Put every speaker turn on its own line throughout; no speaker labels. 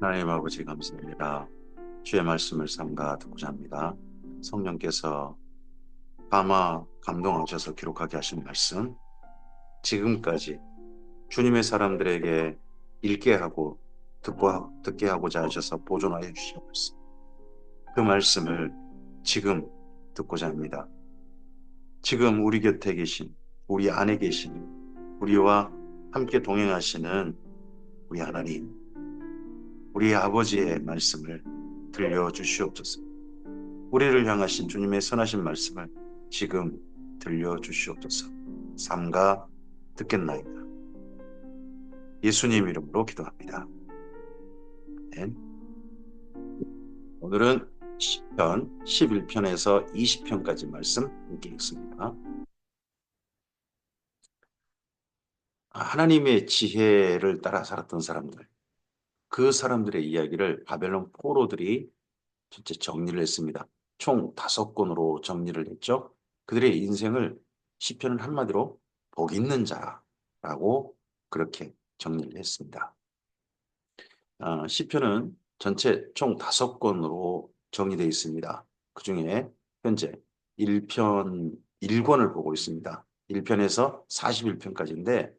하나님 아버지 감사합니다. 주의 말씀을 삼가 듣고자 합니다. 성령께서 감화 감동하셔서 기록하게 하신 말씀, 지금까지 주님의 사람들에게 읽게 하고 듣게 하고자 하셔서 보존하여 주신 말씀, 그 말씀을 지금 듣고자 합니다. 지금 우리 곁에 계신, 우리 안에 계신, 우리와 함께 동행하시는 우리 하나님, 우리 아버지의 말씀을 들려주시옵소서. 우리를 향하신 주님의 선하신 말씀을 지금 들려주시옵소서. 삼가 듣겠나이다. 예수님 이름으로 기도합니다. 네. 오늘은 시편 11편에서 20편까지 말씀 함께 읽습니다. 하나님의 지혜를 따라 살았던 사람들, 그 사람들의 이야기를 바벨론 포로들이 전체 정리를 했습니다. 총 5권으로 정리를 했죠. 그들의 인생을 시편은 한마디로 복 있는 자라고 그렇게 정리를 했습니다. 시편은 전체 총 5권으로 정리되어 있습니다. 그 중에 현재 1편 1권을 보고 있습니다. 1편에서 41편까지인데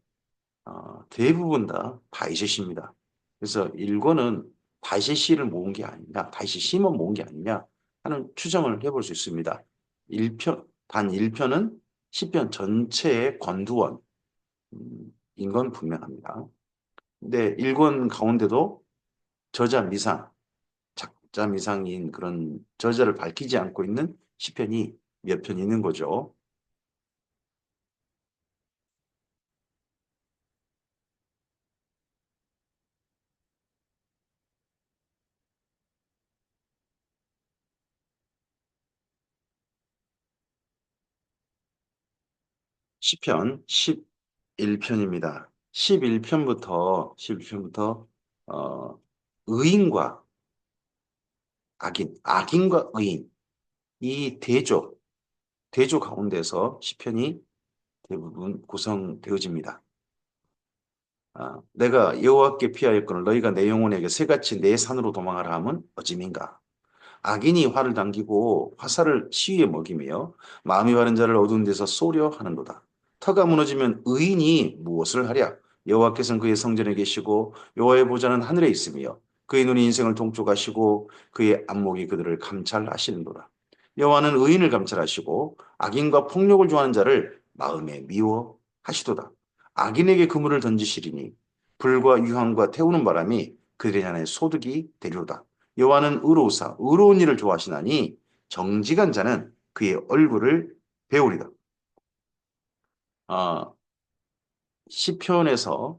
대부분 다 다윗시입니다. 그래서 1권은 다윗의 시를 모은 게 아니냐, 다윗의 시만 모은 게 아니냐 하는 추정을 해볼 수 있습니다. 1편은 시편 전체의 권두원, 인건 분명합니다. 근데 1권 가운데도 저자 미상, 작자 미상인 그런 저자를 밝히지 않고 있는 시편이 몇 편 있는 거죠. 시편 11편입니다. 11편부터 의인과 악인과 의인, 이 대조 가운데서 시편이 대부분 구성되어집니다. 내가 여호와께 피하였거늘 너희가 내 영혼에게 새같이 내 산으로 도망하라 함은 어찌민가. 악인이 활을 당기고 화살을 시위에 먹이며 마음이 바른 자를 어두운 데서 쏘려 하는도다. 터가 무너지면 의인이 무엇을 하랴? 여호와께서는 그의 성전에 계시고 여호와의 보좌는 하늘에 있으며 그의 눈이 인생을 동쪽하시고 그의 안목이 그들을 감찰하시는도다. 여호와는 의인을 감찰하시고 악인과 폭력을 좋아하는 자를 마음에 미워하시도다. 악인에게 그물을 던지시리니 불과 유황과 태우는 바람이 그들의 안에 소득이 되리로다. 여호와는 의로우사 의로운 일을 좋아하시나니 정직한 자는 그의 얼굴을 배우리다. 아, 시편에서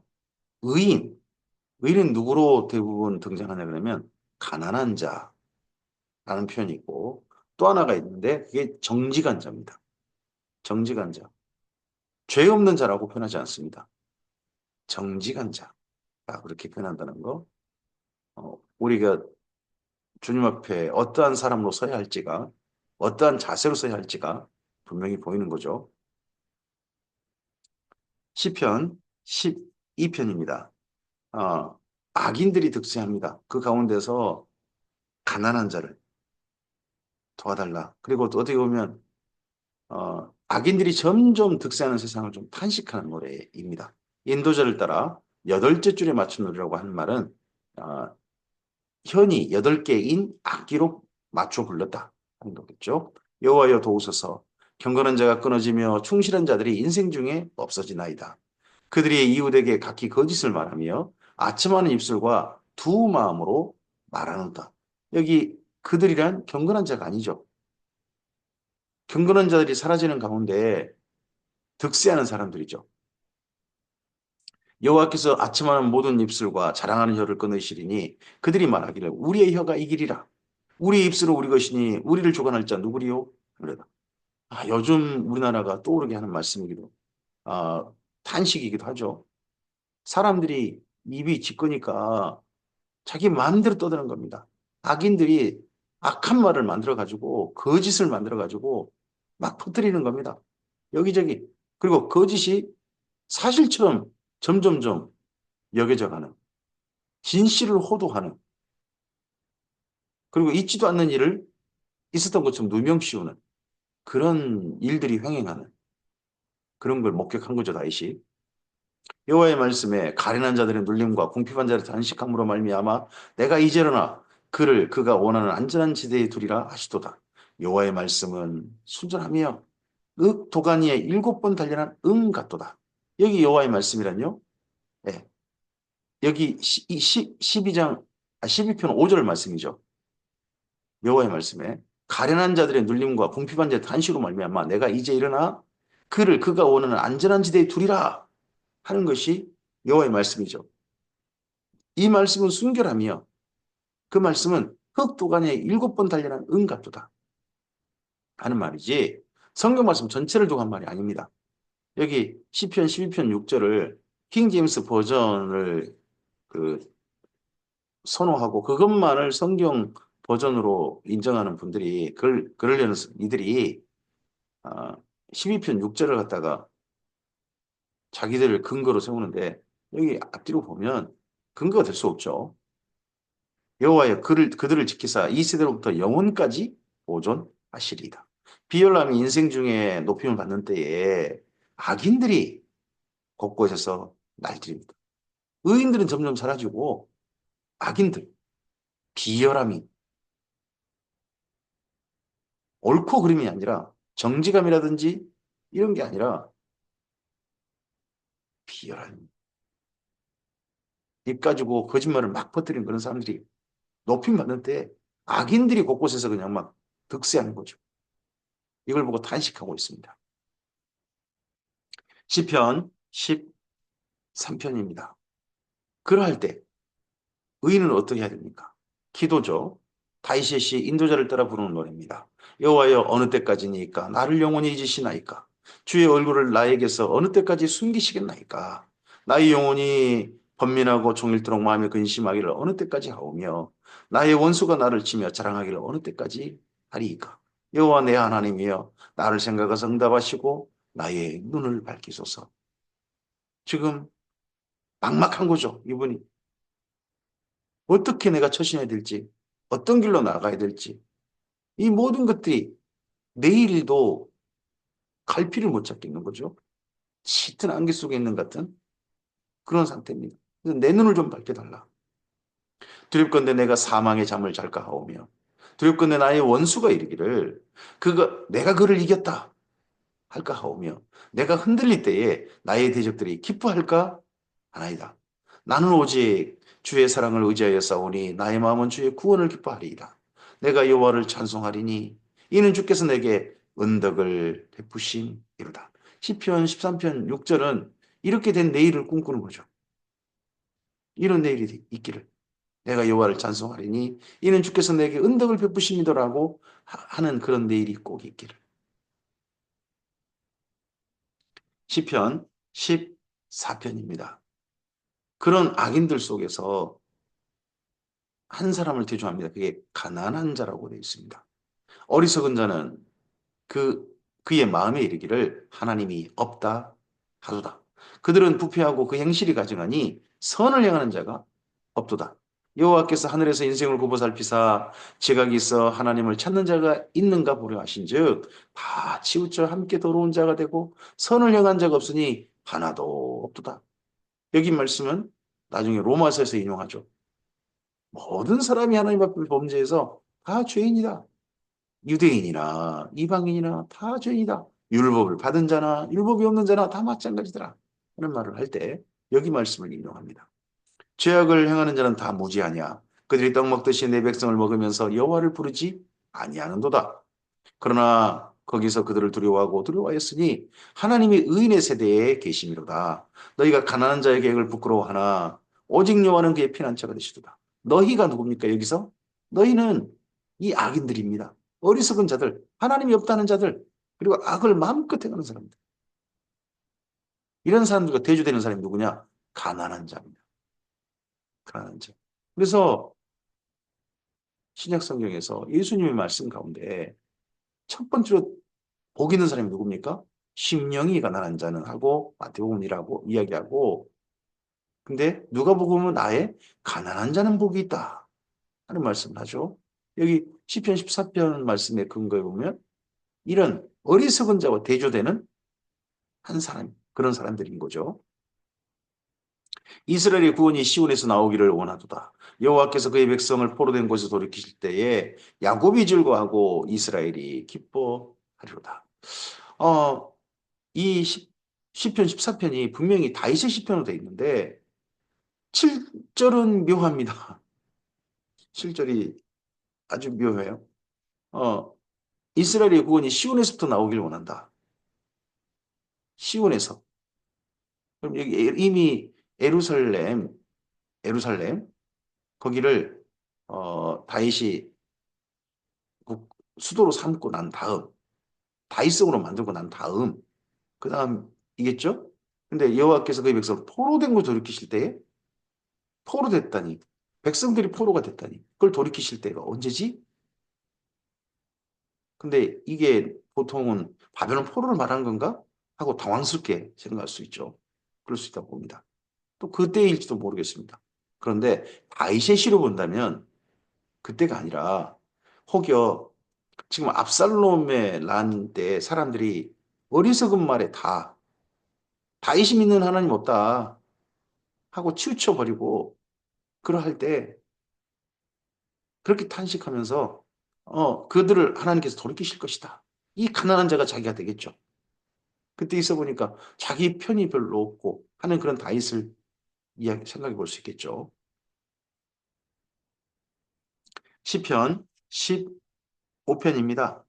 의인, 의인은 누구로 대부분 등장하냐 그러면 가난한 자라는 표현이 있고 또 하나가 있는데 그게 정직한 자입니다. 정직한 자. 죄 없는 자라고 표현하지 않습니다. 정직한 자. 그렇게 표현한다는 거. 우리가 주님 앞에 어떠한 사람으로 서야 할지가, 어떠한 자세로 서야 할지가 분명히 보이는 거죠. 시편 12편입니다. 악인들이 득세합니다. 그 가운데서 가난한 자를 도와달라. 그리고 또 어떻게 보면 악인들이 점점 득세하는 세상을 좀 탄식하는 노래입니다. 인도자를 따라 8째 줄에 맞춘 노래라고 하는 말은 어, 현이 8개인 악기로 맞춰 불렀다 하는 거겠죠. 여호와여 도우소서. 경건한 자가 끊어지며 충실한 자들이 인생 중에 없어지나이다. 그들이 이웃에게 각기 거짓을 말하며 아첨하는 입술과 두 마음으로 말하는다. 여기 그들이란 경건한 자가 아니죠. 경건한 자들이 사라지는 가운데 득세하는 사람들이죠. 여호와께서 아첨하는 모든 입술과 자랑하는 혀를 끊으시리니 그들이 말하기를 우리의 혀가 이기리라. 우리 입술은 우리 것이니 우리를 주관할 자 누구리요? 그러다. 요즘 우리나라가 떠오르게 하는 말씀이기도 아, 탄식이기도 하죠. 사람들이 입이 지꺼니까 자기 마음대로 떠드는 겁니다. 악인들이 악한 말을 만들어가지고 거짓을 만들어가지고 막 퍼뜨리는 겁니다. 여기저기. 그리고 거짓이 사실처럼 점점점 여겨져 가는. 진실을 호도하는, 그리고 있지도 않는 일을 있었던 것처럼 누명씌우는 그런 일들이 횡행하는 그런 걸 목격한 거죠, 다윗이. 여호와의 말씀에 가련한 자들의 눌림과 궁핍한 자들의 단식함으로 말미암아 내가 이제로나 그를 그가 원하는 안전한 지대에 두리라 하시도다. 여호와의 말씀은 순전하며 도가니에 7번 단련한 같도다. 여기 여호와의 말씀이란요. 예, 여기 12장 12편 5절 말씀이죠. 여호와의 말씀에 가련한 자들의 눌림과 궁핍한 자의 단식으로 말미암아 내가 이제 일어나 그를 그가 원하는 안전한 지대에 두리라 하는 것이 여호와의 말씀이죠. 이 말씀은 순결하며 그 말씀은 흑도간에 7번 단련한 같도다 하는 말이지 성경 말씀 전체를 두고 한 말이 아닙니다. 여기 시편 12편 6절을 킹 제임스 버전을 그 선호하고 그것만을 성경 버전으로 인정하는 분들이 그러려는 이들이 12편 6절을 갖다가 자기들을 근거로 세우는데 여기 앞뒤로 보면 근거가 될 수 없죠. 여호와여 그들을 지키사 이 세대로부터 영원까지 보존하시리이다. 비열함이 인생 중에 높임을 받는 때에 악인들이 곳곳에서 날들입니다. 의인들은 점점 사라지고 악인들, 비열함이 옳고 그름이 아니라 정직함이라든지 이런 게 아니라 비열함. 입 가지고 거짓말을 막 퍼뜨리는 그런 사람들이 높임 받는 때 악인들이 곳곳에서 그냥 막 득세하는 거죠. 이걸 보고 탄식하고 있습니다. 시편 13편입니다. 그러할 때 의인은 어떻게 해야 됩니까? 기도죠. 다윗의 시 인도자를 따라 부르는 노래입니다. 여호와여 어느 때까지니까 나를 영원히 잊으시나이까? 주의 얼굴을 나에게서 어느 때까지 숨기시겠나이까? 나의 영혼이 번민하고 종일토록 마음에 근심하기를 어느 때까지 하오며 나의 원수가 나를 치며 자랑하기를 어느 때까지 하리이까? 여호와 내 하나님이여 나를 생각하사 응답하시고 나의 눈을 밝히소서. 지금 막막한 거죠, 이분이. 어떻게 내가 처신해야 될지, 어떤 길로 나가야 될지, 이 모든 것들이 내일도 갈피를 못 잡겠는 거죠. 짙은 안개 속에 있는 같은 그런 상태입니다. 그래서 내 눈을 좀 밝혀달라. 두렵건대 내가 사망의 잠을 잘까 하오며 두렵건대 나의 원수가 이르기를 내가 그를 이겼다 할까 하오며 내가 흔들릴 때에 나의 대적들이 기뻐할까 하나이다. 나는 오직 주의 사랑을 의지하여 싸우니 나의 마음은 주의 구원을 기뻐하리이다. 내가 여호와를 찬송하리니 이는 주께서 내게 은덕을 베푸심이로다. 시편 13편 6절은 이렇게 된 내일을 꿈꾸는 거죠. 이런 내일이 있기를. 내가 여호와를 찬송하리니 이는 주께서 내게 은덕을 베푸심이더라고 하는 그런 내일이 꼭 있기를. 시편 14편입니다. 그런 악인들 속에서 한 사람을 대조합니다. 그게 가난한 자라고 되어 있습니다. 어리석은 자는 그의 마음에 이르기를 하나님이 없다 하도다. 그들은 부패하고 그 행실이 가증하니 선을 행하는 자가 없도다. 여호와께서 하늘에서 인생을 굽어 살피사 지각이 있어 하나님을 찾는 자가 있는가 보려 하신즉 다 치우쳐 함께 더러운 자가 되고 선을 행한 자가 없으니 하나도 없도다. 여기 말씀은 나중에 로마서에서 인용하죠. 모든 사람이 하나님 앞에 범죄해서 다 죄인이다. 유대인이나 이방인이나 다 죄인이다. 율법을 받은 자나 율법이 없는 자나 다 마찬가지더라. 하는 말을 할 때 여기 말씀을 인용합니다. 죄악을 행하는 자는 다 무지하냐. 그들이 떡 먹듯이 내 백성을 먹으면서 여호와를 부르지 아니하는도다. 그러나 거기서 그들을 두려워하고 두려워하였으니 하나님이 의인의 세대에 계심이로다. 너희가 가난한 자의 계획을 부끄러워하나 오직 여호와는 그의 피난처가 되시도다. 너희가 누굽니까 여기서? 너희는 이 악인들입니다. 어리석은 자들, 하나님이 없다는 자들, 그리고 악을 마음껏 행하는 사람들. 이런 사람들과 대조되는 사람이 누구냐? 가난한 자입니다. 가난한 자. 그래서 신약 성경에서 예수님의 말씀 가운데 첫 번째로 복 있는 사람이 누굽니까? 심령이 가난한 자는 하고 마태복음이라고 이야기하고 근데 누가 복음은 나의 가난한 자는 복이 있다 하는 말씀을 하죠. 여기 시편 14편 말씀의 근거에 보면 이런 어리석은 자와 대조되는 한 사람, 그런 사람들인 거죠. 이스라엘의 구원이 시온에서 나오기를 원하도다. 여호와께서 그의 백성을 포로된 곳에서 돌이키실 때에 야곱이 즐거워하고 이스라엘이 기뻐하리로다. 어, 이 시편 14편이 분명히 다윗의 시편으로 되어 있는데 7절은 묘합니다. 7절이 아주 묘해요. 어, 이스라엘의 구원이 시온에서부터 나오길 원한다. 시온에서. 그럼 여기 이미 예루살렘 거기를 다윗이 수도로 삼고 난 다음 다윗성으로 만들고 난 다음 그 다음이겠죠? 근데 여호와께서 그의 백성을 포로된 걸 돌이키실 때에 포로됐다니 백성들이 포로가 됐다니 그걸 돌이키실 때가 언제지? 근데 이게 보통은 바벨론 포로를 말하는 건가? 하고 당황스럽게 생각할 수 있죠. 그럴 수 있다고 봅니다. 또 그때일지도 모르겠습니다. 그런데 다윗의 시로 본다면 그때가 아니라 혹여 지금 압살롬의 난 때 사람들이 어리석은 말에 다 다윗이 믿는 하나님 없다 하고 치우쳐버리고 그러할 때 그렇게 탄식하면서 그들을 하나님께서 돌이키실 것이다. 이 가난한 자가 자기가 되겠죠. 그때 있어 보니까 자기 편이 별로 없고 하는 그런 다윗을 이야기 생각해 볼 수 있겠죠. 시편 15편입니다.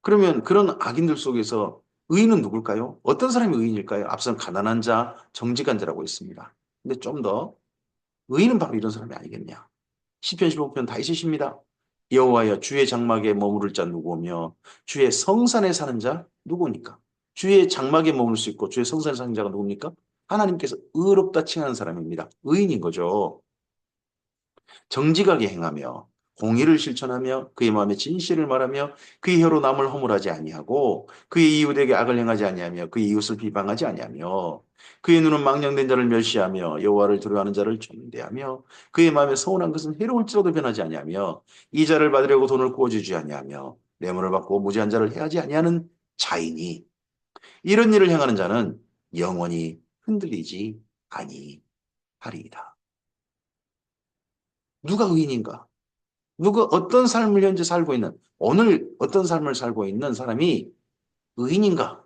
그러면 그런 악인들 속에서 의인은 누굴까요? 어떤 사람이 의인일까요? 앞선 가난한 자, 정직한 자라고 했습니다. 근데 좀 더 의인은 바로 이런 사람이 아니겠냐. 시편 15편 다 있으십니다. 여호와여 주의 장막에 머무를 자 누구며 주의 성산에 사는 자 누구니까? 주의 장막에 머물 수 있고 주의 성산에 사는 자가 누굽니까? 하나님께서 의롭다 칭하는 사람입니다. 의인인 거죠. 정직하게 행하며 공의를 실천하며 그의 마음에 진실을 말하며 그의 혀로 남을 허물하지 아니하고 그의 이웃에게 악을 행하지 아니하며 그의 이웃을 비방하지 아니하며 그의 눈은 망령된 자를 멸시하며 여호와를 두려워하는 자를 존대하며 그의 마음에 서운한 것은 해로울지라도 변하지 아니하며 이자를 받으려고 돈을 구워주지 아니하며 뇌물을 받고 무지한 자를 해하지 아니하는 자이니 이런 일을 행하는 자는 영원히 흔들리지 아니하리이다. 누가 의인인가? 누가 어떤 삶을 현재 살고 있는, 오늘 어떤 삶을 살고 있는 사람이 의인인가?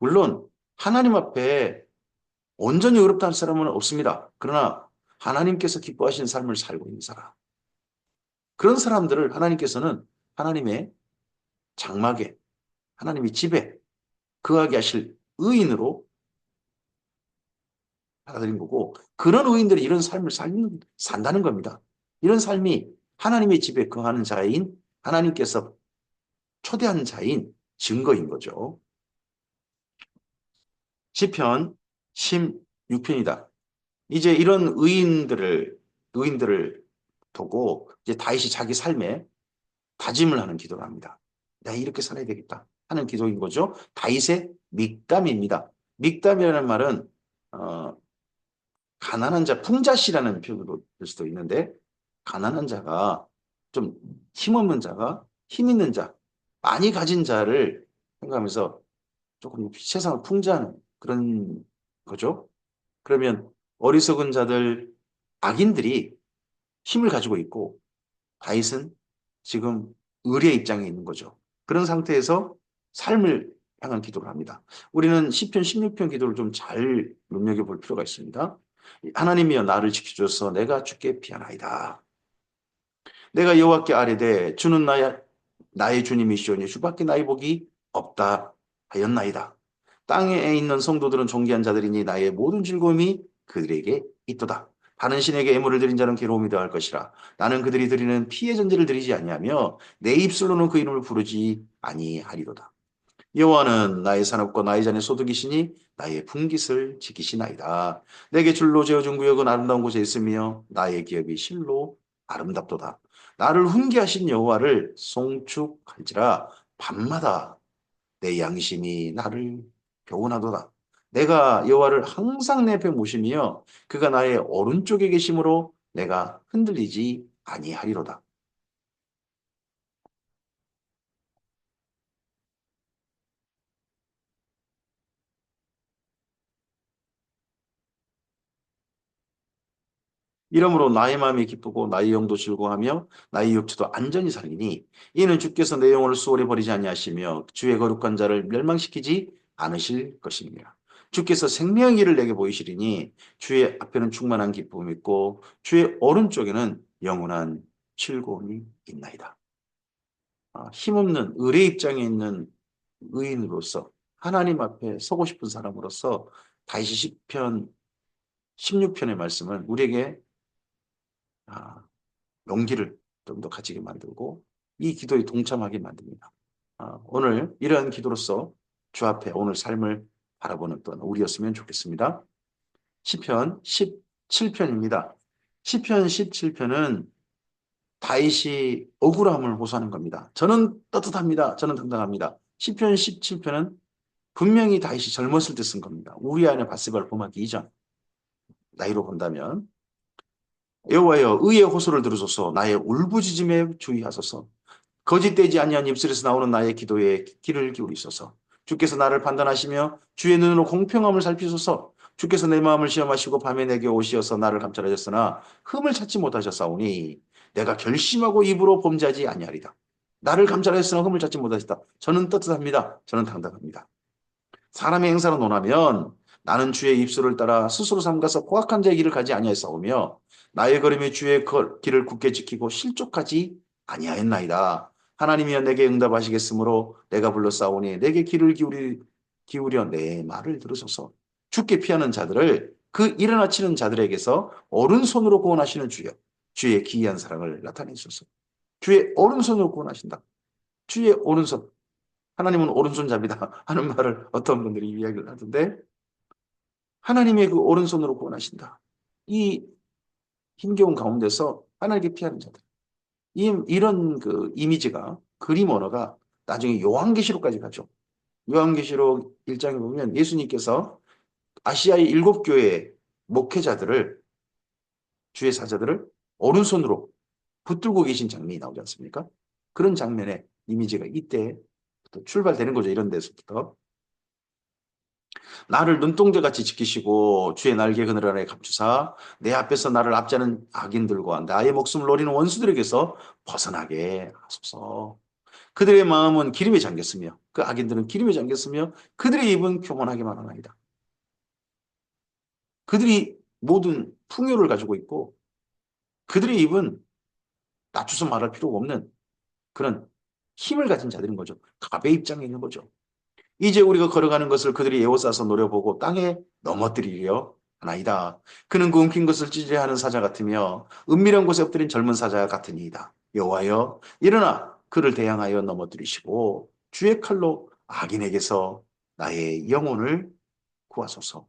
물론 하나님 앞에 온전히 의롭다는 사람은 없습니다. 그러나 하나님께서 기뻐하시는 삶을 살고 있는 사람. 그런 사람들을 하나님께서는 하나님의 장막에, 하나님의 집에 거하게 하실 의인으로 받아들인 거고, 그런 의인들이 이런 삶을 산다는 겁니다. 이런 삶이 하나님의 집에 거하는 자인, 하나님께서 초대한 자인 증거인 거죠. 시편 16편이다. 이제 이런 의인들을 두고 이제 다윗이 자기 삶에 다짐을 하는 기도를 합니다. 내가 이렇게 살아야 되겠다 하는 기도인 거죠. 다윗의 믹담입니다. 믹담이라는 말은 어, 가난한 자, 풍자시라는 표현으로 될 수도 있는데 가난한 자가 좀 힘없는 자가 힘 있는 자, 많이 가진 자를 생각하면서 조금 세상을 풍자하는 그런 거죠. 그러면 어리석은 자들, 악인들이 힘을 가지고 있고 다윗은 지금 의리의 입장에 있는 거죠. 그런 상태에서 삶을 향한 기도를 합니다. 우리는 시편 16편 기도를 좀 잘 눈여겨볼 필요가 있습니다. 하나님이여 나를 지켜줘서 내가 주께 피하나이다. 내가 여호와께 아뢰되 주는 나의 주님이시오니 주밖에 나의 복이 없다 하였나이다. 땅에 있는 성도들은 존귀한 자들이니 나의 모든 즐거움이 그들에게 있도다. 다른 신에게 애물을 드린 자는 괴로움이 더할 것이라. 나는 그들이 드리는 피의 전제를 드리지 아니하며 내 입술로는 그 이름을 부르지 아니하리로다. 여호와는 나의 산업과 나의 잔의 소득이시니 나의 분깃을 지키시나이다. 내게 줄로 재어준 구역은 아름다운 곳에 있으며 나의 기업이 실로 아름답도다. 나를 훈계하신 여호와를 송축할지라 밤마다 내 양심이 나를 교훈하도다. 내가 여호와를 항상 내 옆에 모시며 그가 나의 오른쪽에 계심으로 내가 흔들리지 아니하리로다. 이러므로 나의 마음이 기쁘고 나의 영도 즐거워하며 나의 육체도 안전히 살리니 이는 주께서 내 영혼을 수월히 버리지 아니하시며 주의 거룩한 자를 멸망시키지 않으실 것입니다. 주께서 생명의 길을 내게 보이시리니 주의 앞에는 충만한 기쁨이 있고 주의 오른쪽에는 영원한 즐거움이 있나이다. 힘없는 의뢰 입장에 있는 의인으로서 하나님 앞에 서고 싶은 사람으로서 다시 시편 16편의 말씀은 우리에게 아, 용기를 좀 더 가지게 만들고 이 기도에 동참하게 만듭니다. 오늘 이러한 기도로서 주 앞에 오늘 삶을 바라보는 또한 우리였으면 좋겠습니다. 시편 17편입니다. 시편 17편은 다윗이 억울함을 호소하는 겁니다. 저는 떳떳합니다. 저는 당당합니다. 시편 17편은 분명히 다윗이 젊었을 때 쓴 겁니다. 우리아의 바세바를 범하기 이전 나이로 본다면 여호와여 의의 호소를 들으소서 나의 울부짖음에 주의하소서 거짓되지 아니한 입술에서 나오는 나의 기도에 귀를 기울이소서 주께서 나를 판단하시며 주의 눈으로 공평함을 살피소서 주께서 내 마음을 시험하시고 밤에 내게 오시어서 나를 감찰하셨으나 흠을 찾지 못하셨사오니 내가 결심하고 입으로 범죄하지 아니하리다. 나를 감찰하셨으나 흠을 찾지 못하셨다. 저는 떳떳합니다. 저는 당당합니다. 사람의 행사로 논하면 나는 주의 입술을 따라 스스로 삼가서 포악한 자의 길을 가지 아니하였사오며 나의 걸음이 주의 길을 굳게 지키고 실족하지 아니하였나이다. 하나님이여 내게 응답하시겠으므로 내가 불렀사오니 내게 귀를 기울여 내 말을 들으소서. 죽게 피하는 자들을 그 일어나 치는 자들에게서 오른손으로 구원하시는 주여 주의 기이한 사랑을 나타내소서. 주의 오른손으로 구원하신다. 주의 오른손. 하나님은 오른손잡이다 하는 말을 어떤 분들이 이야기를 하던데 하나님의 그 오른손으로 구원하신다. 이 힘겨운 가운데서 하나님께 피하는 자들. 이런 그 이미지가 그림 언어가 나중에 요한계시록까지 가죠. 요한계시록 1장에 보면 예수님께서 아시아의 7교회의 목회자들을 주의 사자들을 오른손으로 붙들고 계신 장면이 나오지 않습니까? 그런 장면의 이미지가 이때부터 출발되는 거죠. 이런 데서부터. 나를 눈동자같이 지키시고 주의 날개 그늘 아래 감추사 내 앞에서 나를 압제하는 악인들과 나의 목숨을 노리는 원수들에게서 벗어나게 하소서. 그들의 마음은 기름에 잠겼으며 그 악인들은 기름에 잠겼으며 그들의 입은 교만하게만 하나이다. 그들이 모든 풍요를 가지고 있고 그들의 입은 낮춰서 말할 필요가 없는 그런 힘을 가진 자들인 거죠. 갑의 입장에 있는 거죠. 이제 우리가 걸어가는 것을 그들이 에워싸서 노려보고 땅에 넘어뜨리려 하나이다. 그는 그 움킨 것을 찢으려 하는 사자 같으며 은밀한 곳에 엎드린 젊은 사자 같으니이다. 여호와여 일어나 그를 대항하여 넘어뜨리시고 주의 칼로 악인에게서 나의 영혼을 구하소서.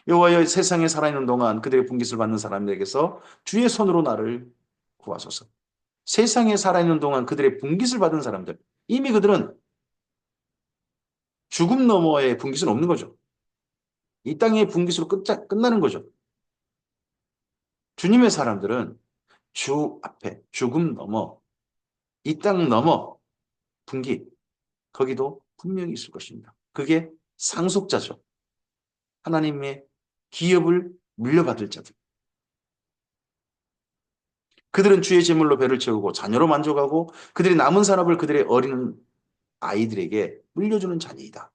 여호와여 세상에 살아있는 동안 그들의 분깃을 받는 사람들에게서 주의 손으로 나를 구하소서. 세상에 살아있는 동안 그들의 분깃을 받은 사람들 이미 그들은 죽음 너머의 분깃은 없는 거죠. 이 땅의 분깃으로 끝나는 거죠. 주님의 사람들은 주 앞에 죽음 넘어 이 땅 넘어 분깃 거기도 분명히 있을 것입니다. 그게 상속자죠. 하나님의 기업을 물려받을 자들. 그들은 주의 제물로 배를 채우고 자녀로 만족하고 그들의 남은 산업을 그들의 어린 아이들에게 물려주는 자녀이다.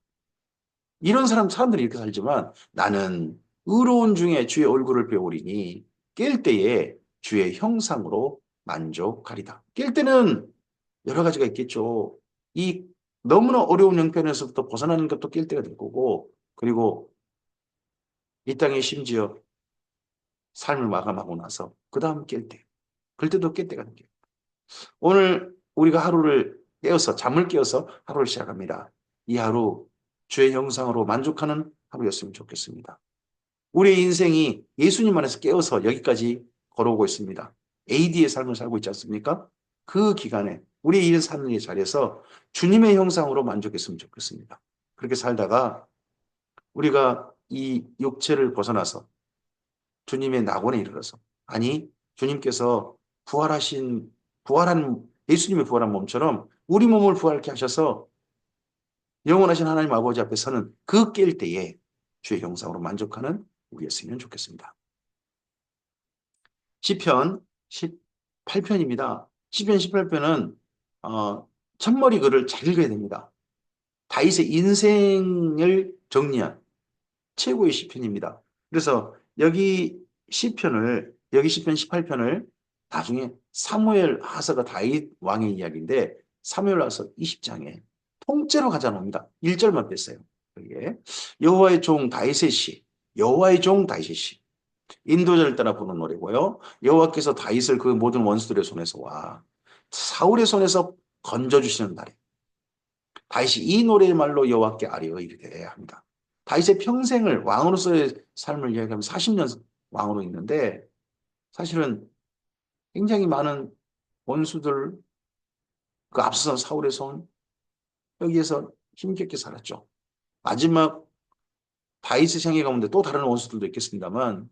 이런 사람들이 이렇게 살지만 나는 의로운 중에 주의 얼굴을 배우리니 깰 때에 주의 형상으로 만족하리다. 깰 때는 여러 가지가 있겠죠. 이 너무나 어려운 형편에서부터 벗어나는 것도 깰 때가 될 거고 그리고 이 땅에 심지어 삶을 마감하고 나서 그 다음 깰 때. 그럴 때도 깰 때가 생겨요. 오늘 우리가 하루를 깨어서 잠을 깨어서 하루를 시작합니다. 이 하루 주의 형상으로 만족하는 하루였으면 좋겠습니다. 우리의 인생이 예수님 안에서 깨어서 여기까지 걸어오고 있습니다. AD의 삶을 살고 있지 않습니까? 그 기간에 우리의 삶의 자리에서 주님의 형상으로 만족했으면 좋겠습니다. 그렇게 살다가 우리가 이 육체를 벗어나서 주님의 낙원에 이르러서, 아니 주님께서 부활한 예수님의 부활한 몸처럼 우리 몸을 부활케 하셔서 영원하신 하나님 아버지 앞에 서는 그 깰 때에 주의 형상으로 만족하는 우리였으면 좋겠습니다. 시편 18편입니다. 시편 18편은 첫머리 글을 잘 읽어야 됩니다. 다윗의 인생을 정리한 최고의 시편입니다. 그래서 여기 시편 18편을 나중에 사무엘 하서가 다윗 왕의 이야기인데 사무엘 하서 20장에 통째로 가져놓습니다. 1절만 뺐어요. 여기에 여호와의 종 다윗의 시, 여호와의 종 다윗의 시. 인도자를 따라 부르는 노래고요. 여호와께서 다윗을 그 모든 원수들의 손에서와 사울의 손에서 건져주시는 날에 다윗이 이 노래의 말로 여호와께 아뢰어 이르되 합니다. 다윗의 평생을 왕으로서의 삶을 이야기하면 40년 왕으로 있는데 사실은 굉장히 많은 원수들, 그 앞서선 사울의 손, 여기에서 힘겹게 살았죠. 마지막 다윗의 생애 가운데 또 다른 원수들도 있겠습니다만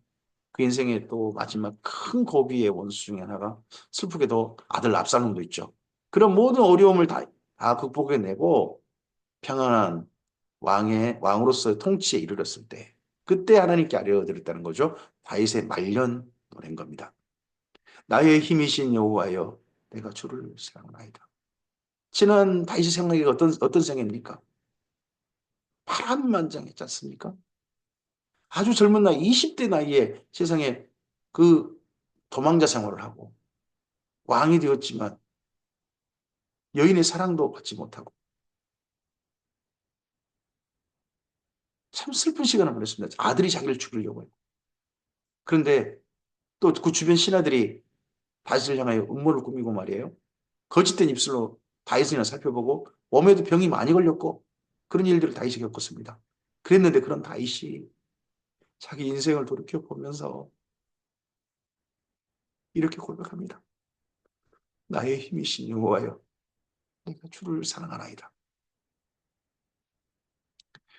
그 인생의 또 마지막 큰 고비의 원수 중에 하나가 슬프게도 아들 압살롬도 있죠. 그런 모든 어려움을 다 극복해내고 평안한 왕으로서의 통치에 이르렀을 때 그때 하나님께 아뢰어드렸다는 거죠. 다윗의 말년 노래인 겁니다. 나의 힘이신 여호와여 내가 주를 사랑하나이다. 지난 다윗의 생애가 어떤 생애입니까? 파란만장했지 않습니까? 아주 젊은 나이 20대 나이에 세상에 그 도망자 생활을 하고 왕이 되었지만 여인의 사랑도 받지 못하고 참 슬픈 시간을 보냈습니다. 아들이 자기를 죽이려고 해요. 그런데 또 그 주변 신하들이 다윗을 향하여 음모를 꾸미고 말이에요. 거짓된 입술로 다윗이나 살펴보고 몸에도 병이 많이 걸렸고 그런 일들을 다윗이 겪었습니다. 그랬는데 그런 다윗이 자기 인생을 돌이켜 보면서 이렇게 고백합니다. 나의 힘이신 여호와여 내가 주를 사랑하나이다.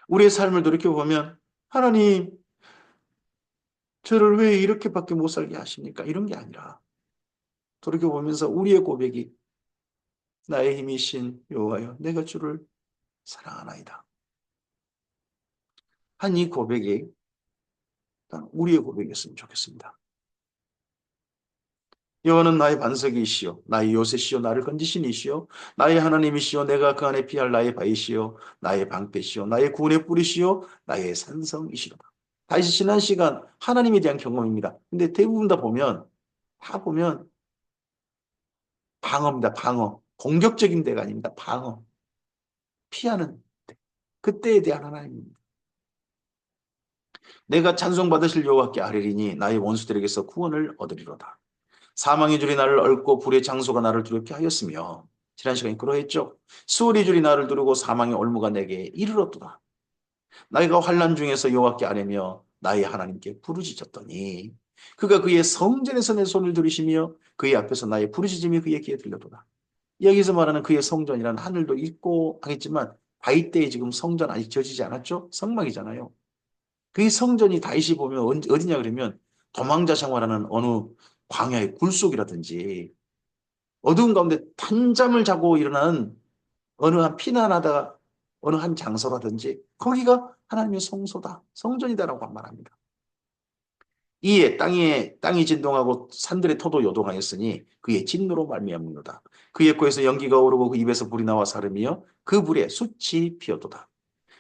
우리의 삶을 돌이켜 보면 하나님 저를 왜 이렇게밖에 못 살게 하십니까? 이런 게 아니라 돌이켜 보면서 우리의 고백이 나의 힘이신 여호와여 내가 주를 사랑하나이다. 한 이 고백이 우리의 고백이었으면 좋겠습니다. 여호와는 나의 반석이시요 나의 요새시요 나를 건지신 이시요 나의 하나님이시요 내가 그 안에 피할 나의 바위시요 나의 방패시요 나의 구원의 뿌리시요 나의 산성이시로다. 다시 지난 시간 하나님에 대한 경험입니다. 근데 대부분 다 보면 방어입니다. 방어. 공격적인 데가 아닙니다. 방어. 피하는 데. 그때에 대한 하나님입니다. 내가 찬송받으실 여호와께 아뢰리니 나의 원수들에게서 구원을 얻으리로다. 사망의 줄이 나를 얽고 불의 장소가 나를 두렵게 하였으며 지난 시간에 그러했죠. 수월의 줄이 나를 두르고 사망의 올무가 내게 이르렀도다. 나이가 환난 중에서 여호와께 아뢰며 나의 하나님께 부르짖었더니 그가 그의 성전에서 내 손을 들으시며 그의 앞에서 나의 부르짖음이 그의 귀에 들려도다. 여기서 말하는 그의 성전이란 하늘도 있고 하겠지만 다윗 때에 지금 성전 아직 지어지지 않았죠? 성막이잖아요. 그 성전이 다윗이 보면 어디냐 그러면 도망자 생활하는 어느 광야의 굴속이라든지 어두운 가운데 단잠을 자고 일어나는 어느 한 피난하다가 어느 한 장소라든지 거기가 하나님의 성소다, 성전이다라고 말합니다. 이에 땅이 진동하고 산들의 토도 요동하였으니 그의 진노로 말미암는도다. 그의 코에서 연기가 오르고 그 입에서 불이 나와 사르며 그 불에 숯이 피어도다.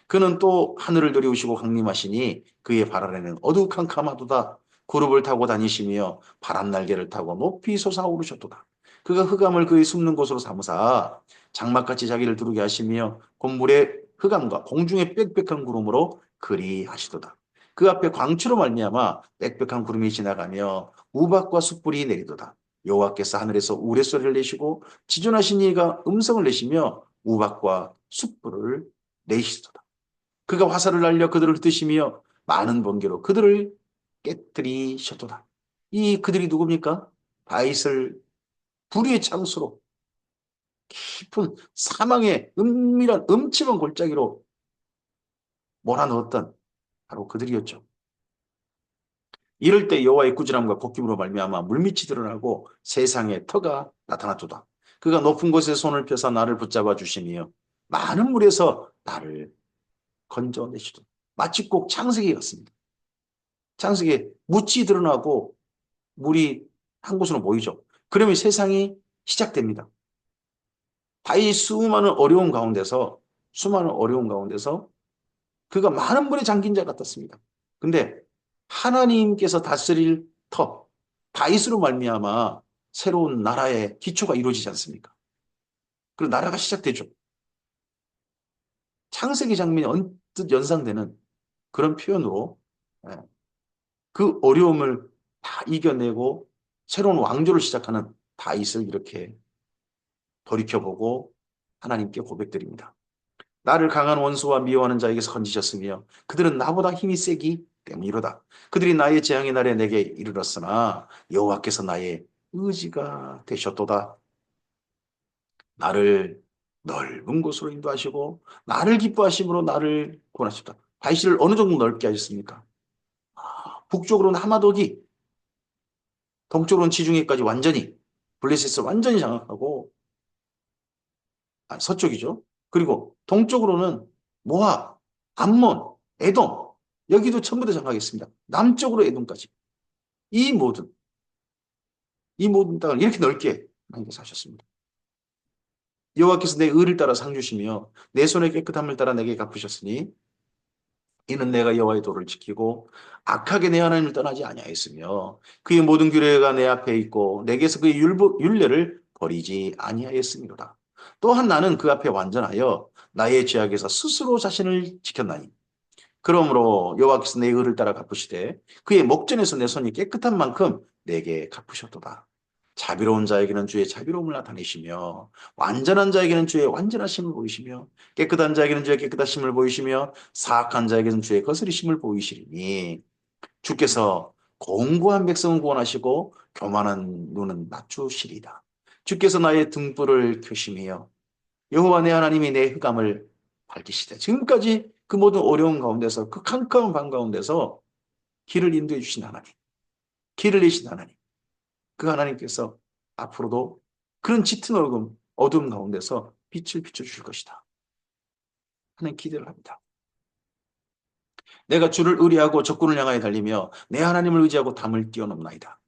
그는 또 하늘을 들이우시고 강림하시니 그의 발 아래는 어두캄캄하도다. 구름을 타고 다니시며 바람 날개를 타고 높이 솟아오르셨도다. 그가 흑암을 그의 숨는 곳으로 삼으사 장막같이 자기를 두르게 하시며 곤물의 흑암과 공중의 빽빽한 구름으로 그리하시도다. 그 앞에 광추로 말미암아 빽빽한 구름이 지나가며 우박과 숯불이 내리도다. 여호와께서 하늘에서 우레소리를 내시고 지존하신 이가 음성을 내시며 우박과 숯불을 내시도다. 그가 화살을 날려 그들을 흩으시며 많은 번개로 그들을 깨뜨리셨도다. 이 그들이 누굽니까? 다윗을 불의의 창수로 깊은 사망의 은밀한 음침한 골짜기로 몰아넣었던 바로 그들이었죠. 이럴 때 여호와의 꾸지람과 볶임으로 말미암아 물밑이 드러나고 세상에 터가 나타났도다. 그가 높은 곳에 손을 펴서 나를 붙잡아 주시며 많은 물에서 나를 건져내시도다. 마치 꼭 창세기 같습니다. 창세기에 묻이 드러나고 물이 한 곳으로 모이죠. 그러면 세상이 시작됩니다. 다이 수많은 어려운 가운데서 그가 많은 물에 잠긴 자 같았습니다. 근데 하나님께서 다스릴 다윗으로 말미암아 새로운 나라의 기초가 이루어지지 않습니까? 그리고 나라가 시작되죠. 창세기 장면이 언뜻 연상되는 그런 표현으로 예, 그 어려움을 다 이겨내고 새로운 왕조를 시작하는 다윗을 이렇게 돌이켜보고 하나님께 고백드립니다. 나를 강한 원수와 미워하는 자에게서 건지셨으며 그들은 나보다 힘이 세기 때문이로다. 그들이 나의 재앙의 날에 내게 이르렀으나 여호와께서 나의 의지가 되셨도다. 나를 넓은 곳으로 인도하시고 나를 기뻐하심으로 나를 구원하셨다. 다윗을 어느 정도 넓게 하셨습니까? 북쪽으로는 하마도기, 동쪽으로는 지중해까지 완전히 블레셋을 완전히 장악하고 서쪽이죠. 그리고 동쪽으로는 모압, 암몬, 에돔 여기도 전부 다 장악하겠습니다. 남쪽으로 에돔까지 이 모든 이 모든 땅을 이렇게 넓게 하나님께서 하셨습니다. 여호와께서 내 의를 따라 상 주시며 내 손의 깨끗함을 따라 내게 갚으셨으니 이는 내가 여호와의 도를 지키고 악하게 내 하나님을 떠나지 아니하였으며 그의 모든 규례가 내 앞에 있고 내게서 그의 율례를 버리지 아니하였음이로다. 또한 나는 그 앞에 완전하여 나의 죄악에서 스스로 자신을 지켰나니 그러므로 여호와께서 내 의를 따라 갚으시되 그의 목전에서 내 손이 깨끗한 만큼 내게 갚으셨도다. 자비로운 자에게는 주의 자비로움을 나타내시며 완전한 자에게는 주의 완전하심을 보이시며 깨끗한 자에게는 주의 깨끗하심을 보이시며 사악한 자에게는 주의 거스리심을 보이시리니 주께서 공고한 백성은 구원하시고 교만한 눈은 낮추시리다. 주께서 나의 등불을 켜시며 여호와 내 하나님이 내 흑암을 밝히시되 지금까지 그 모든 어려운 가운데서 그 캄캄한 밤 가운데서 길을 인도해 주신 하나님, 길을 내신 하나님, 그 하나님께서 앞으로도 그런 짙은 어둠 가운데서 빛을 비춰주실 것이다 하는 기대를 합니다. 내가 주를 의리하고 적군을 향하여 달리며 내 하나님을 의지하고 담을 뛰어넘나이다.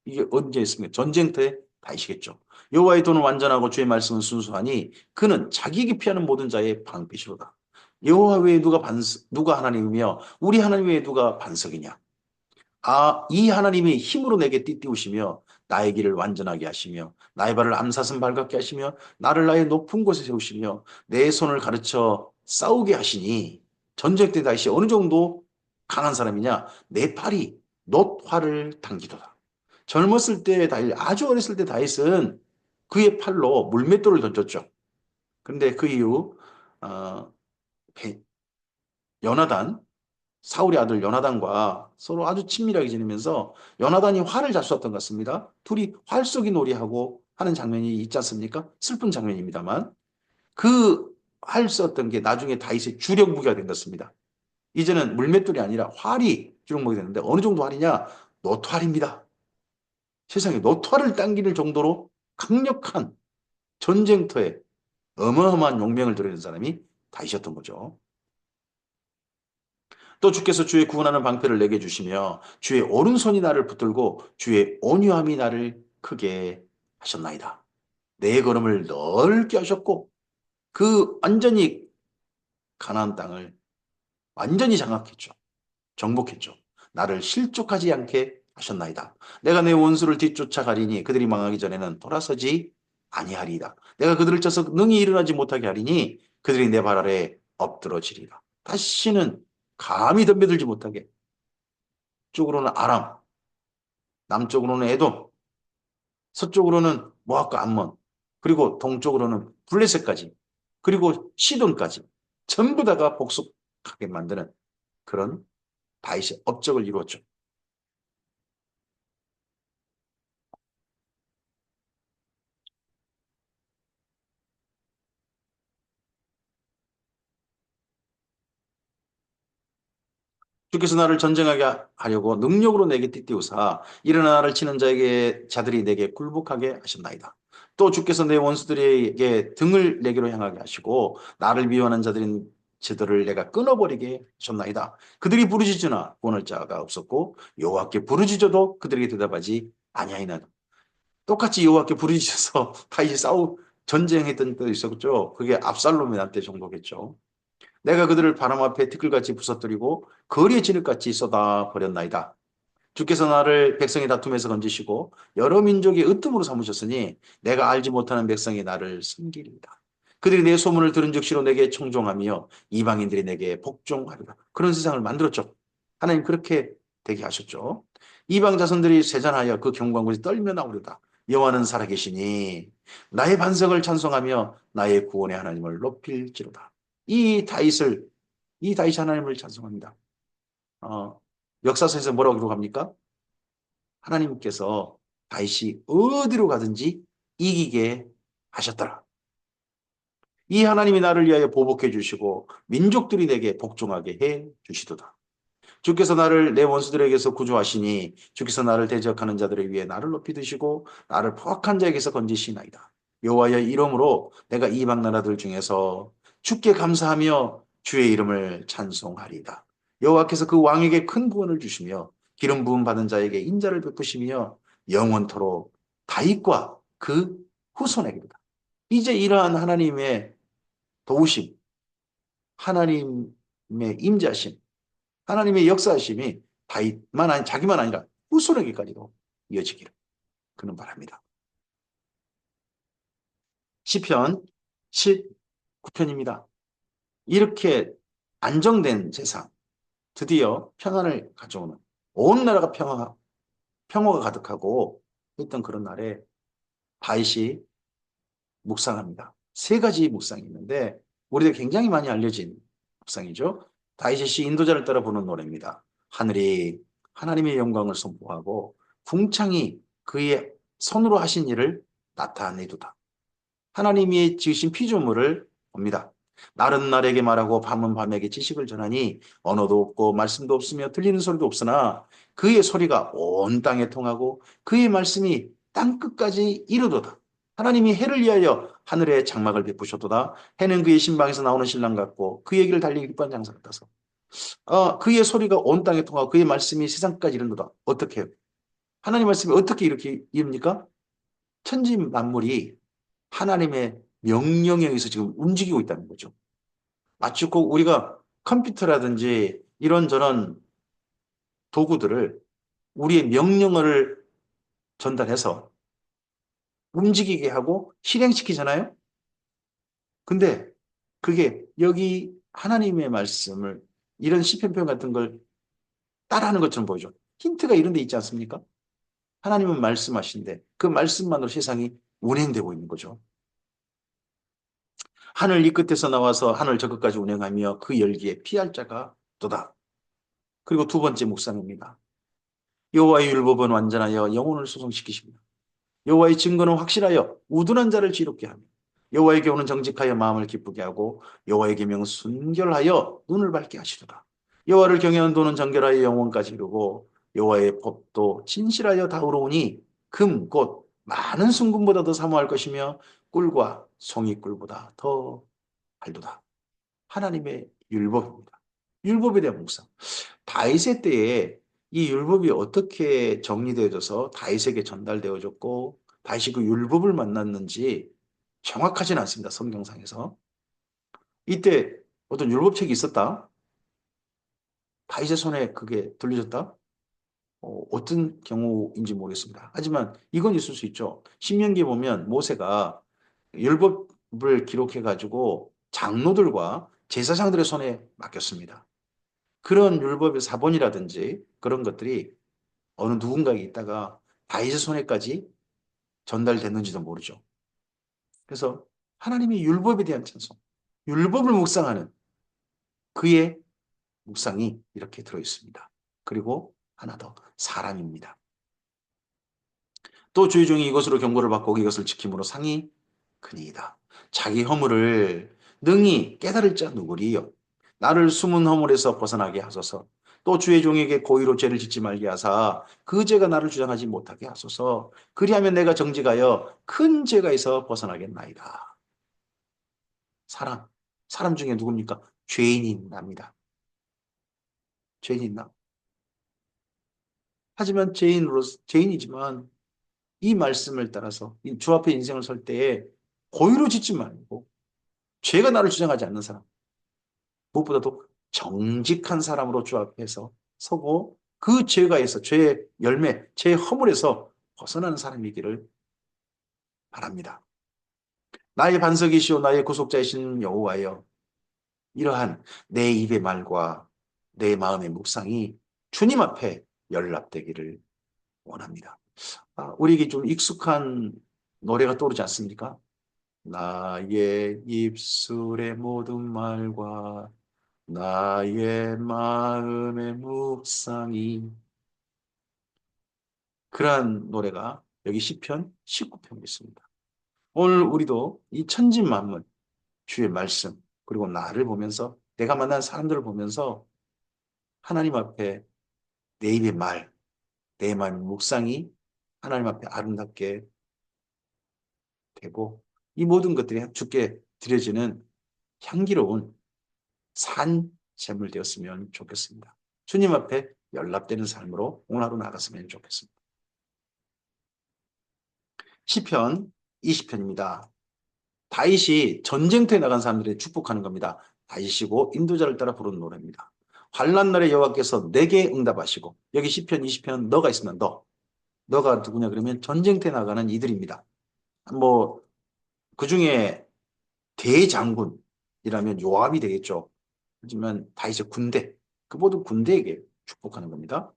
이게 언제 있습니까? 전쟁터에 다이시겠죠. 여호와의 도는 완전하고 주의 말씀은 순수하니 그는 자기에게 피하는 모든 자의 방패시로다. 여호와 외에 누가 하나님이며 우리 하나님 외에 누가 반석이냐? 이 하나님이 힘으로 내게 띠띠우시며 나의 길을 완전하게 하시며 나의 발을 암사슴 발갛게 하시며 나를 나의 높은 곳에 세우시며 내 손을 가르쳐 싸우게 하시니 전쟁 때 다윗이 어느 정도 강한 사람이냐? 내 팔이 놋활을 당기도다. 젊었을 때 다윗, 아주 어렸을 때 다윗은 그의 팔로 물맷돌을 던졌죠. 그런데 그 이후 어, 요나단 사울의 아들 요나단과 서로 아주 친밀하게 지내면서 요나단이 활을 잘 쐈던 것 같습니다. 둘이 활 쏘기 놀이하고 하는 장면이 있지 않습니까? 슬픈 장면입니다만 그 활 쐈던 게 나중에 다윗의 주력 무기가 된 것입니다. 이제는 물맷돌이 아니라 활이 주력 무기가 됐는데 어느 정도 활이냐? 노토활입니다. 세상에 노토활을 당기는 정도로 강력한 전쟁터에 어마어마한 용맹을 드러낸 사람이 다윗이었던 거죠. 또 주께서 주의 구원하는 방패를 내게 주시며 주의 오른손이 나를 붙들고 주의 온유함이 나를 크게 하셨나이다. 내 걸음을 넓게 하셨고 그 완전히 가나안 땅을 완전히 장악했죠. 정복했죠. 나를 실족하지 않게 하셨나이다. 내가 내 원수를 뒤쫓아가리니 그들이 망하기 전에는 돌아서지 아니하리이다. 내가 그들을 쳐서 능히 일어나지 못하게 하리니 그들이 내 발 아래 엎드러지리라. 다시는 감히 덤벼들지 못하게 쪽으로는 아람, 남쪽으로는 에돔, 서쪽으로는 모압과 암몬, 그리고 동쪽으로는 블레셋까지, 그리고 시돈까지 전부 다가 복속하게 만드는 그런 다윗의 업적을 이루었죠. 주께서 나를 전쟁하게 하려고 능력으로 내게 띠띠우사 일어나 나를 치는 자들이 내게 굴복하게 하셨나이다. 또 주께서 내 원수들에게 등을 내게로 향하게 하시고 나를 미워하는 저들을 내가 끊어버리게 하셨나이다. 그들이 부르짖으나 구원할 자가 없었고 여호와께 부르짖어도 그들에게 대답하지 아니하이나이다. 똑같이 여호와께 부르짖어서 다시 전쟁했던 때도 있었죠. 그게 압살롬의 때 정도겠죠. 내가 그들을 바람 앞에 티끌같이 부서뜨리고 거리에 진흙같이 쏟아버렸나이다. 주께서 나를 백성의 다툼에서 건지시고 여러 민족의 으뜸으로 삼으셨으니 내가 알지 못하는 백성이 나를 섬기리이다. 그들이 내 소문을 들은 즉시로 내게 청종하며 이방인들이 내게 복종하리라. 그런 세상을 만들었죠. 하나님 그렇게 되게 하셨죠. 이방 자손들이 세잔하여 그 경광군이 떨며 나오려다. 여호와는 살아계시니 나의 반석을 찬송하며 나의 구원의 하나님을 높일지로다. 이 다윗을 이 다윗 하나님을 찬송합니다. 어, 역사서에서 뭐라고 기록합니까? 하나님께서 다윗이 어디로 가든지 이기게 하셨더라. 이 하나님이 나를 위하여 보복해 주시고 민족들이 내게 복종하게 해 주시도다. 주께서 나를 내 원수들에게서 구조하시니 주께서 나를 대적하는 자들을 위해 나를 높이 드시고 나를 포악한 자에게서 건지시나이다. 여호와의 이름으로 내가 이방 나라들 중에서 주께 감사하며 주의 이름을 찬송하리이다. 여호와께서 그 왕에게 큰 구원을 주시며 기름 부음 받은 자에게 인자를 베푸시며 영원토록 다윗과 그 후손에게다. 이제 이러한 하나님의 도우심, 하나님의 임자심, 하나님의 역사하심이 다윗만 아니 자기만 아니라 후손에게까지도 이어지기를 그는 바랍니다. 시편 19편입니다. 이렇게 안정된 세상, 드디어 평안을 가져오는 온 나라가 평화가 가득하고 했던 그런 날에 다윗이 묵상합니다. 세 가지 묵상이 있는데 우리들 굉장히 많이 알려진 묵상이죠. 다윗의 시 인도자를 따라 부르는 노래입니다. 하늘이 하나님의 영광을 선포하고 궁창이 그의 손으로 하신 일을 나타내도다. 하나님이 지으신 피조물을 봅니다. 날은 날에게 말하고 밤은 밤에게 지식을 전하니 언어도 없고 말씀도 없으며 들리는 소리도 없으나 그의 소리가 온 땅에 통하고 그의 말씀이 땅끝까지 이르도다. 하나님이 해를 위하여 하늘에 장막을 베푸셨도다. 해는 그의 신방에서 나오는 신랑 같고 그의 길을 달리기 기뻐하는 장사 같아서 그의 소리가 온 땅에 통하고 그의 말씀이 세상까지 이른도다. 어떻게 해요? 하나님 말씀이 어떻게 이렇게 이릅니까? 천지 만물이 하나님의 명령에 의해서 지금 움직이고 있다는 거죠. 마치 꼭 우리가 컴퓨터라든지 이런저런 도구들을 우리의 명령어를 전달해서 움직이게 하고 실행시키잖아요. 근데 그게 여기 하나님의 말씀을 이런 시편편 같은 걸 따라하는 것처럼 보이죠. 힌트가 이런 데 있지 않습니까? 하나님은 말씀하신데 그 말씀만으로 세상이 운행되고 있는 거죠. 하늘 이 끝에서 나와서 하늘 저 끝까지 운행하며 그 열기에 피할 자가 또다. 그리고 두 번째 묵상입니다. 여호와의 율법은 완전하여 영혼을 소성시키십니다. 여호와의 증거는 확실하여 우둔한 자를 지롭게 하며 여호와의 교훈은 정직하여 마음을 기쁘게 하고 여호와의 계명은 순결하여 눈을 밝게 하시도다. 여호와를 경외하는 도는 정결하여 영혼까지 이루고 여호와의 법도 진실하여 다우러오니 금 곧 많은 순금보다 더 사모할 것이며 꿀과 송이꿀보다 더 할도다. 하나님의 율법입니다. 율법에 대한 묵상. 다윗의 때에 이 율법이 어떻게 정리되어져서 다윗에게 전달되어졌고 다윗이 그 율법을 만났는지 정확하지는 않습니다. 성경상에서. 이때 어떤 율법책이 있었다. 다윗의 손에 그게 들려졌다. 어떤 경우인지 모르겠습니다. 하지만 이건 있을 수 있죠. 신명기에 보면 모세가 율법을 기록해가지고 장로들과 제사장들의 손에 맡겼습니다. 그런 율법의 사본이라든지 그런 것들이 어느 누군가에게 있다가 다윗의 손에까지 전달됐는지도 모르죠. 그래서 하나님의 율법에 대한 찬송, 율법을 묵상하는 그의 묵상이 이렇게 들어있습니다. 그리고 하나 더, 사람입니다. 또 주의 종이 이것으로 경고를 받고 이것을 지킴으로 상이 크니이다. 자기 허물을 능히 깨달을 자 누구리요? 나를 숨은 허물에서 벗어나게 하소서. 또 주의 종에게 고의로 죄를 짓지 말게 하사 그 죄가 나를 주장하지 못하게 하소서. 그리하면 내가 정직하여 큰 죄가에서 벗어나겠나이다. 사람 중에 누굽니까? 죄인인 납니다. 죄인인 나. 하지만 죄인이지만 이 말씀을 따라서 주 앞에 인생을 설 때에 고의로 짓지 말고 죄가 나를 주장하지 않는 사람, 무엇보다도 정직한 사람으로 주 앞에서 서고 그 죄가에서 죄의 열매, 죄의 허물에서 벗어나는 사람이기를 바랍니다. 나의 반석이시오 나의 구속자이신 여호와여, 이러한 내 입의 말과 내 마음의 묵상이 주님 앞에 연락되기를 원합니다. 우리에게 좀 익숙한 노래가 떠오르지 않습니까? 나의 입술의 모든 말과 나의 마음의 묵상이, 그러한 노래가 여기 시편 19편에 있습니다. 오늘 우리도 이 천진만물 주의 말씀 그리고 나를 보면서 내가 만난 사람들을 보면서 하나님 앞에 내 입의 말, 내 마음의 묵상이 하나님 앞에 아름답게 되고 이 모든 것들이 주께 드려지는 향기로운 산 제물 되었으면 좋겠습니다. 주님 앞에 연락되는 삶으로 오늘 하루 나갔으면 좋겠습니다. 시편 20편입니다. 다윗이 전쟁터에 나간 사람들이 축복하는 겁니다. 다윗이고 인도자를 따라 부르는 노래입니다. 환난 날에 여호와께서 내게 응답하시고, 여기 시편 20편은 너가 있으면 너가 누구냐 그러면 전쟁터에 나가는 이들입니다. 뭐 그중에 대장군이라면 요압이 되겠죠. 하지만 다윗의 군대, 그 모든 군대에게 축복하는 겁니다.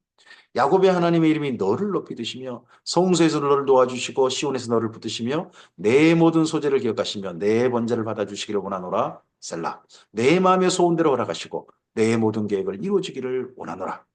야곱의 하나님의 이름이 너를 높이 드시며 성소에서 너를 도와주시고 시온에서 너를 붙드시며 내 모든 소재를 기억하시며 내 번제를 받아주시기를 원하노라. 셀라. 내 마음의 소원대로 허락하시고 내 모든 계획을 이루어지기를 원하노라.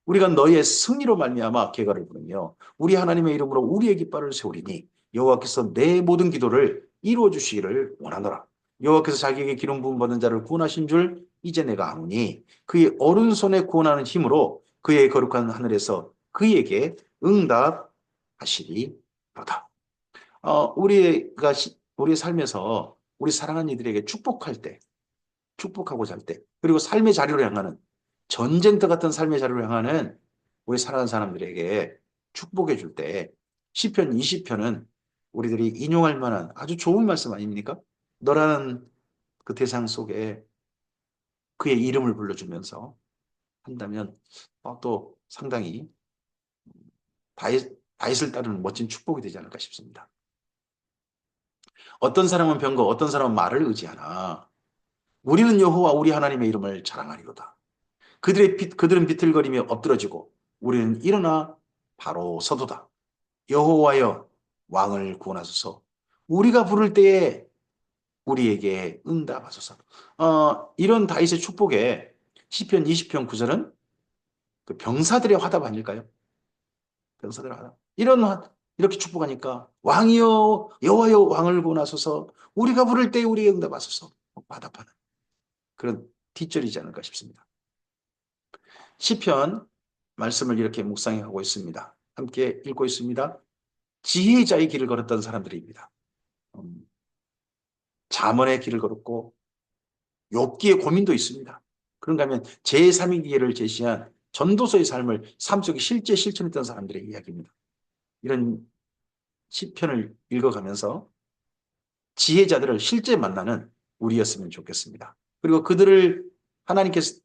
우리가 너의 승리로 말미암아 계가를 부르며 우리 하나님의 이름으로 우리의 깃발을 세우리니 여호와께서 내 모든 기도를 이루어 주시기를 원하노라. 여호와께서 자기에게 기름 부음 받은 자를 구원하신 줄 이제 내가 아노니 그의 오른손에 구원하는 힘으로 그의 거룩한 하늘에서 그에게 응답하시리로다. 우리가 우리의 삶에서 우리 사랑하는 이들에게 축복할 때, 축복하고자 할 때, 그리고 삶의 자리로 향하는 전쟁터 같은 삶의 자리로 향하는 우리 사랑하는 사람들에게 축복해 줄 때 시편 20편은 우리들이 인용할 만한 아주 좋은 말씀 아닙니까? 너라는 그 대상 속에 그의 이름을 불러주면서 한다면 또 상당히 다윗을 따르는 멋진 축복이 되지 않을까 싶습니다. 어떤 사람은 병거, 어떤 사람은 말을 의지하나 우리는 여호와 우리 하나님의 이름을 자랑하리로다. 그들은 비틀거리며 엎드러지고 우리는 일어나 바로 서도다. 여호와여 왕을 구원하소서. 우리가 부를 때에 우리에게 응답하소서. 이런 다윗의 축복에 시편 20편 9절은 그 병사들의 화답 아닐까요? 병사들의 화답. 이렇게 축복하니까 왕이여 여호와여 왕을 구원하소서. 우리가 부를 때에 우리에게 응답하소서. 화답하는 그런 뒷절이지 않을까 싶습니다. 시편 말씀을 이렇게 묵상해 하고 있습니다. 함께 읽고 있습니다. 지혜자의 길을 걸었던 사람들입니다. 잠언의 길을 걸었고 욥기의 고민도 있습니다. 그런가 하면 제3의 기회를 제시한 전도서의 삶을 삶 속에 실제 실천했던 사람들의 이야기입니다. 이런 시편을 읽어가면서 지혜자들을 실제 만나는 우리였으면 좋겠습니다. 그리고 그들을 하나님께서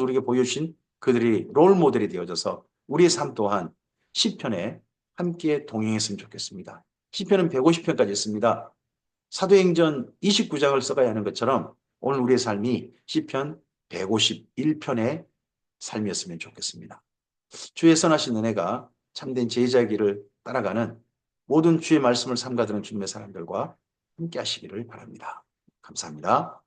우리에게 보여주신 그들이 롤 모델이 되어져서 우리의 삶 또한 시편에 함께 동행했으면 좋겠습니다. 시편은 150편까지 있습니다. 사도행전 29장을 써가야 하는 것처럼 오늘 우리의 삶이 시편 151편의 삶이었으면 좋겠습니다. 주의 선하신 은혜가 참된 제자의 길을 따라가는 모든 주의 말씀을 삼가드는 주님의 사람들과 함께 하시기를 바랍니다. 감사합니다.